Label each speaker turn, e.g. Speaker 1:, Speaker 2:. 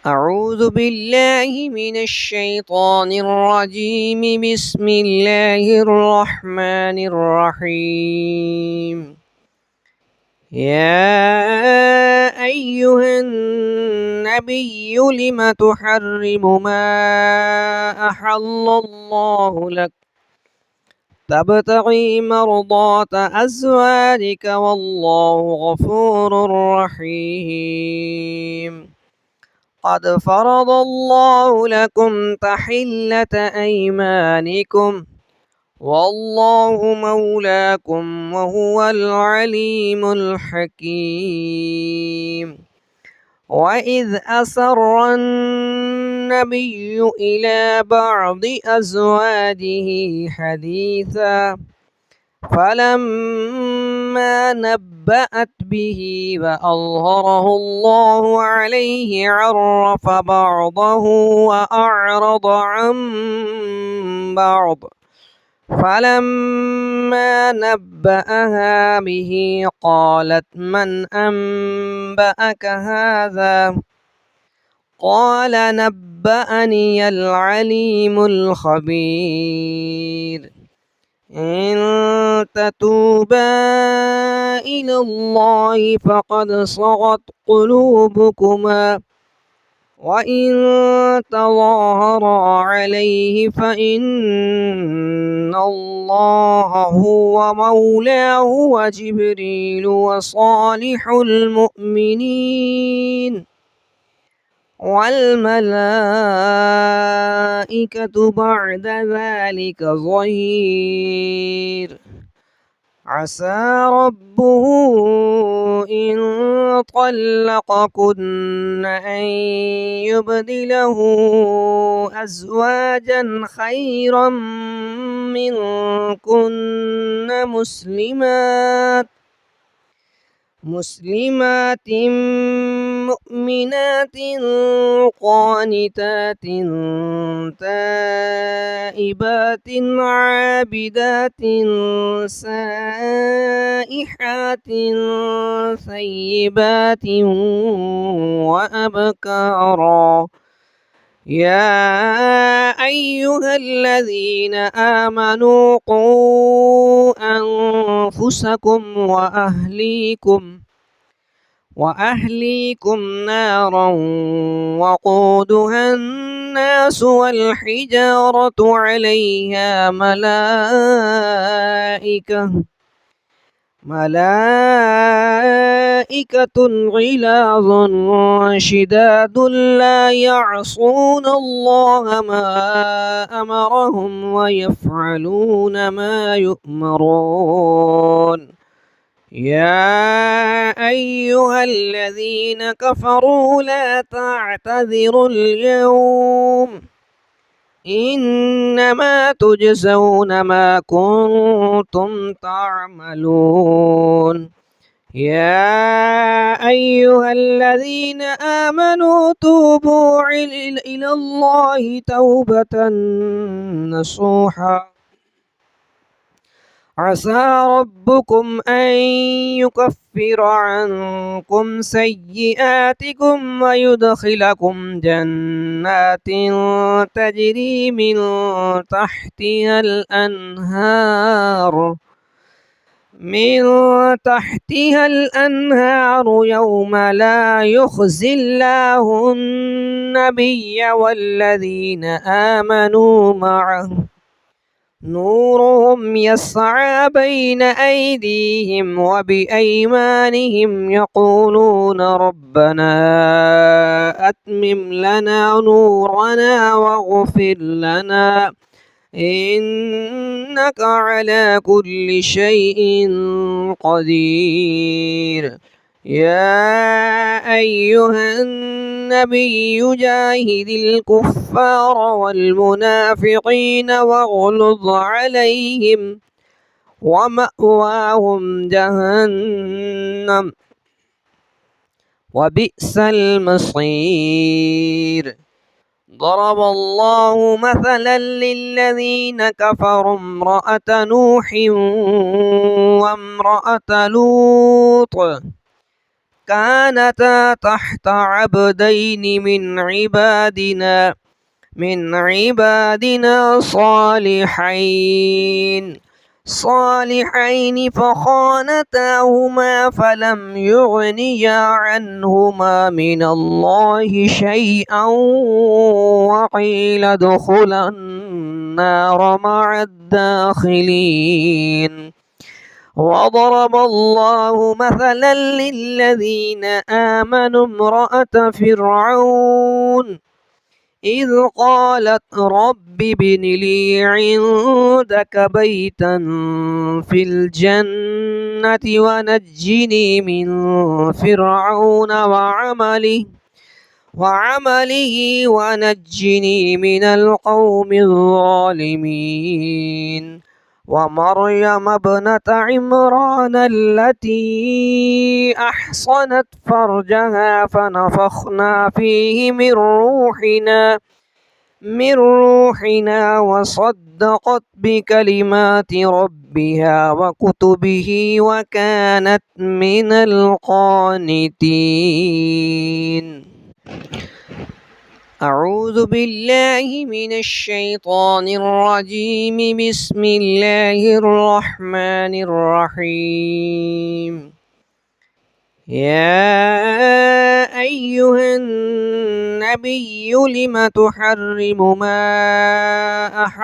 Speaker 1: أعوذ بالله من الشيطان الرجيم. بسم الله الرحمن الرحيم. يا أيها النبي لم تحرم ما أحل الله لك تبتغي مرضات أزواجك والله غفور رحيم. قد فرض الله لكم تحلة أيمانكم والله مولاكم وهو العليم الحكيم. وإذ أسر النبي إلى بعض أزواجه حديثا فلما نبأت به وأظهره الله عليه عرف بعضه وأعرض عن بعض. فلما نبأها به قالت من أنبأك هذا؟ قال نبأني العليم الخبير. إن تتوبا إلى الله فقد صغت قلوبكما وإن تظاهرا عليه فإن الله هو مولاه وجبريل وصالح المؤمنين والملائكة بعد ذلك ظهير. عسى ربه إن طلقكن أن يبدله أزواجا خيرا منكن مسلمات مؤمنات قانتات تائبات عابدات سائحات ثيبات وأبكارا. يا أيها الذين آمنوا قوا أنفسكم وأهليكم نارا وقودها الناس والحجارة عليها ملائكة غلاظ شداد لا يعصون الله ما أمرهم ويفعلون ما يؤمرون. يا أيها الذين كفروا لا تعتذروا اليوم إنما تجزون ما كنتم تعملون. يا أيها الذين آمنوا توبوا إلى الله توبة نصوحا عسى ربكم أن يكفر عنكم سيئاتكم ويدخلكم جنات تجري من تحتها الأنهار يوم لا يخزي الله النبي والذين آمنوا معه نورهم يسعى بين أيديهم وبأيمانهم يقولون ربنا أتمم لنا نورنا واغفر لنا إنك على كل شيء قدير. يا أيها النبي جاهد الكفار والمنافقين واغلظ عليهم ومأواهم جهنم وبئس المصير. ضرب الله مثلا للذين كفروا امرأة نوح وامرأة لوط كانتا تحت عبدين من عبادنا صالحين فخانتاهما فلم يغنيا عنهما من الله شيئا وقيل ادخلا النار مع الداخلين. وضرب الله مثلا للذين آمنوا امرأة فرعون إذ قالت رب ابن لي عندك بيتا في الجنة ونجني من فرعون وعمله ونجني من القوم الظالمين. ومريم ابنة عمران التي أحصنت فرجها فنفخنا فيه من روحنا وصدقت بكلمات ربها وكتبه وكانت من القانتين. أعوذ بالله من الشيطان الرجيم. بسم الله الرحمن الرحيم. يا أيها النبي لم تحرم ما أحل